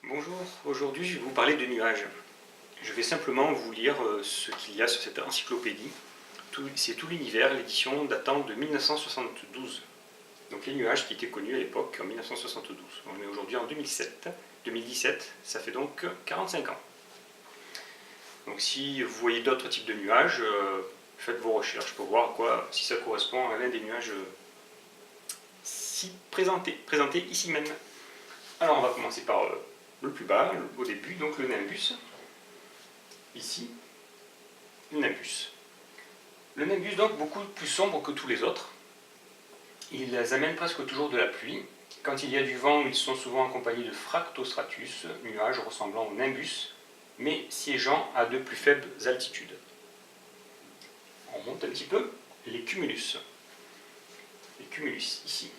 Bonjour, aujourd'hui je vais vous parler de nuages. Je vais simplement vous lire ce qu'il y a sur cette encyclopédie. C'est tout l'univers, l'édition datant de 1972. Donc les nuages qui étaient connus à l'époque en 1972. On est aujourd'hui en 2017, ça fait donc 45 ans. Donc si vous voyez d'autres types de nuages, faites vos recherches pour voir si ça correspond à l'un des nuages présentés ici même. Alors on va commencer par le plus bas, au début, donc le nimbus. Ici, le nimbus. Le nimbus, donc, beaucoup plus sombre que tous les autres. Ils amènent presque toujours de la pluie. Quand il y a du vent, ils sont souvent accompagnés de fractostratus, nuages ressemblant au nimbus, mais siégeant à de plus faibles altitudes. On monte un petit peu, les cumulus. Les cumulus, ici.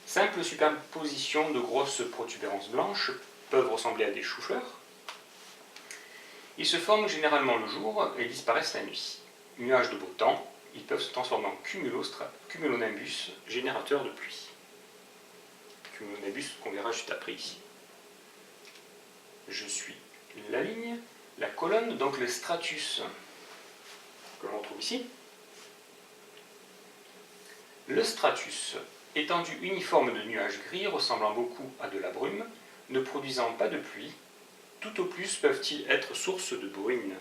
Simple superposition de grosses protubérances blanches peuvent ressembler à des choux-fleurs. Ils se forment généralement le jour et disparaissent la nuit. Nuages de beau temps, ils peuvent se transformer en cumulonimbus, générateurs de pluie. Cumulonimbus qu'on verra juste après ici. Je suis la ligne, la colonne, donc le stratus que l'on trouve ici. Le stratus, étendue uniforme de nuages gris ressemblant beaucoup à de la brume, ne produisant pas de pluie, tout au plus peuvent-ils être source de bruine.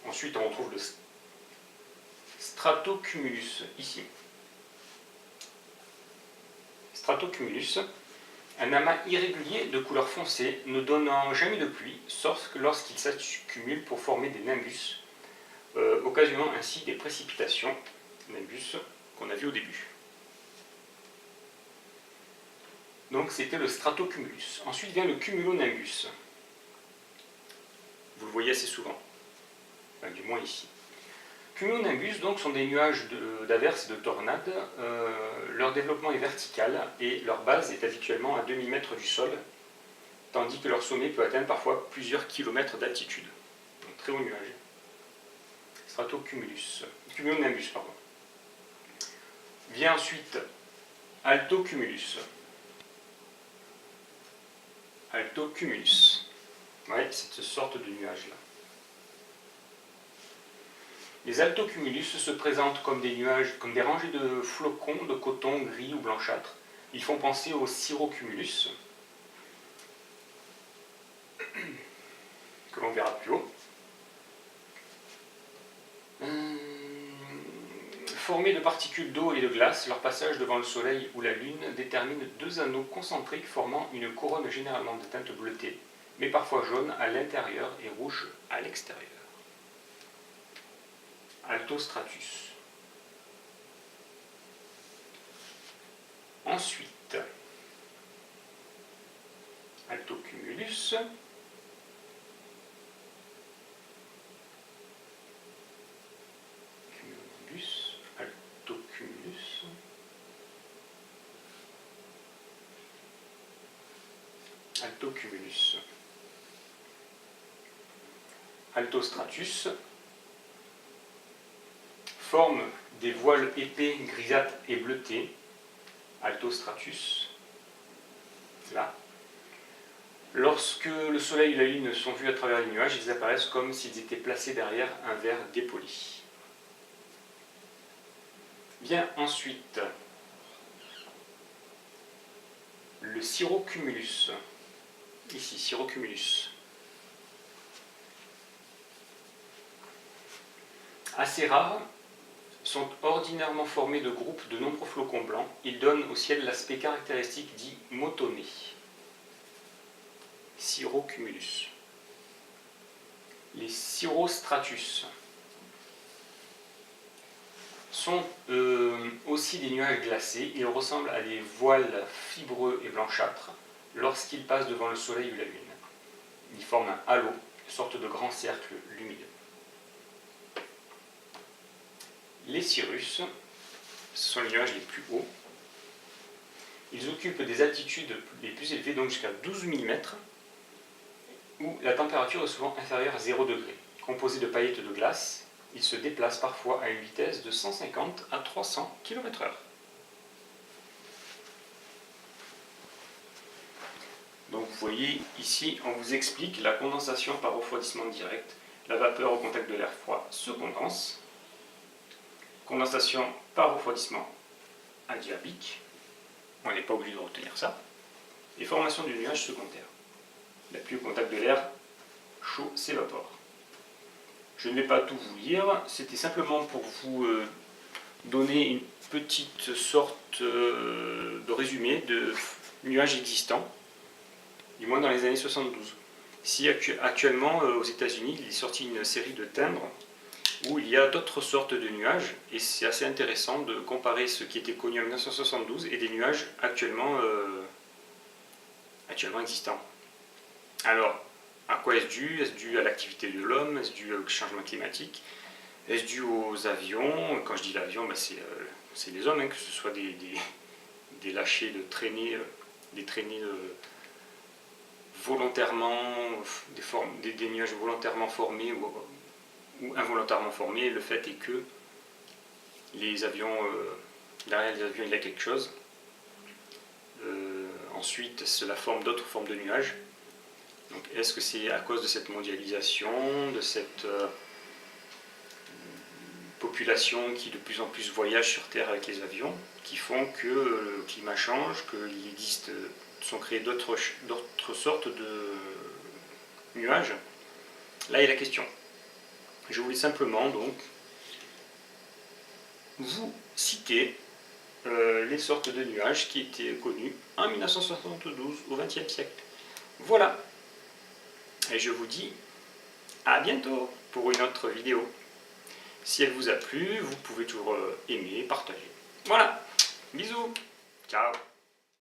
Ensuite, on retrouve le stratocumulus, ici. Stratocumulus, un amas irrégulier de couleur foncée, ne donnant jamais de pluie, sauf lorsqu'il s'accumule pour former des nimbus, occasionnant ainsi des précipitations, nimbus qu'on a vu au début. Donc c'était le stratocumulus. Ensuite vient le cumulonimbus. Vous le voyez assez souvent, enfin, du moins ici. Cumulonimbus donc sont des nuages d'averses et de tornades. Leur développement est vertical et leur base est habituellement à demi-mètre du sol, tandis que leur sommet peut atteindre parfois plusieurs kilomètres d'altitude. Donc très haut nuage. Cumulonimbus, pardon. Vient ensuite altocumulus. Altocumulus. Ouais, cette sorte de nuage-là. Les altocumulus se présentent comme des nuages, comme des rangées de flocons de coton gris ou blanchâtre. Ils font penser au cirrocumulus, que l'on verra plus haut. Formés de particules d'eau et de glace, leur passage devant le soleil ou la lune détermine deux anneaux concentriques formant une couronne généralement de teinte bleutée, mais parfois jaune à l'intérieur et rouge à l'extérieur. Altostratus. Ensuite, altocumulus. Cumulonimbus, altocumulus. Altocumulus. Altostratus forme des voiles épais, grisâtres et bleutés. Altostratus, là. Lorsque le soleil et la lune sont vus à travers les nuages, ils apparaissent comme s'ils étaient placés derrière un verre dépoli. Vient ensuite le cirrocumulus. Ici, cirrocumulus. Assez rares, sont ordinairement formés de groupes de nombreux flocons blancs. Ils donnent au ciel l'aspect caractéristique dit motonné. Cirrocumulus. Les cirrostratus sont aussi des nuages glacés. Ils ressemblent à des voiles fibreux et blanchâtres lorsqu'ils passent devant le soleil ou la lune. Ils forment un halo, une sorte de grand cercle lumineux. Les cirrus, ce sont les nuages les plus hauts. Ils occupent des altitudes les plus élevées, donc jusqu'à 12 mm, où la température est souvent inférieure à 0 degré. Composés de paillettes de glace, ils se déplacent parfois à une vitesse de 150 à 300 km/h. voyez ici, on vous explique la condensation par refroidissement direct. La vapeur au contact de l'air froid se condense. Condensation par refroidissement adiabique. On n'est pas obligé de retenir ça. Et formation du nuage secondaire. La pluie au contact de l'air chaud s'évapore. Je ne vais pas tout vous lire, c'était simplement pour vous donner une petite sorte de résumé de nuages existants, du moins dans les années 72. Si actuellement aux États-Unis il est sorti une série de timbres où il y a d'autres sortes de nuages, et c'est assez intéressant de comparer ce qui était connu en 1972 et des nuages actuellement existants. Alors, à quoi est-ce dû? Est-ce dû à l'activité de l'homme? Est-ce dû au changement climatique? Est-ce dû aux avions? Quand je dis l'avion, c'est les hommes, que ce soit des lâchers de traînées, des traînées volontairement, des nuages volontairement formés ou involontairement formés. Le fait est que les avions, derrière les avions, il y a quelque chose. Ensuite, cela forme d'autres formes de nuages. Donc, est-ce que c'est à cause de cette mondialisation, de cette population qui de plus en plus voyage sur Terre avec les avions, qui font que le climat change, qu'il existe, sont créés d'autres sortes de nuages? Là est la question. Je voulais simplement donc vous citer les sortes de nuages qui étaient connus en 1972 au XXe siècle. Voilà. Et je vous dis à bientôt pour une autre vidéo. Si elle vous a plu, vous pouvez toujours aimer, partager. Voilà. Bisous. Ciao.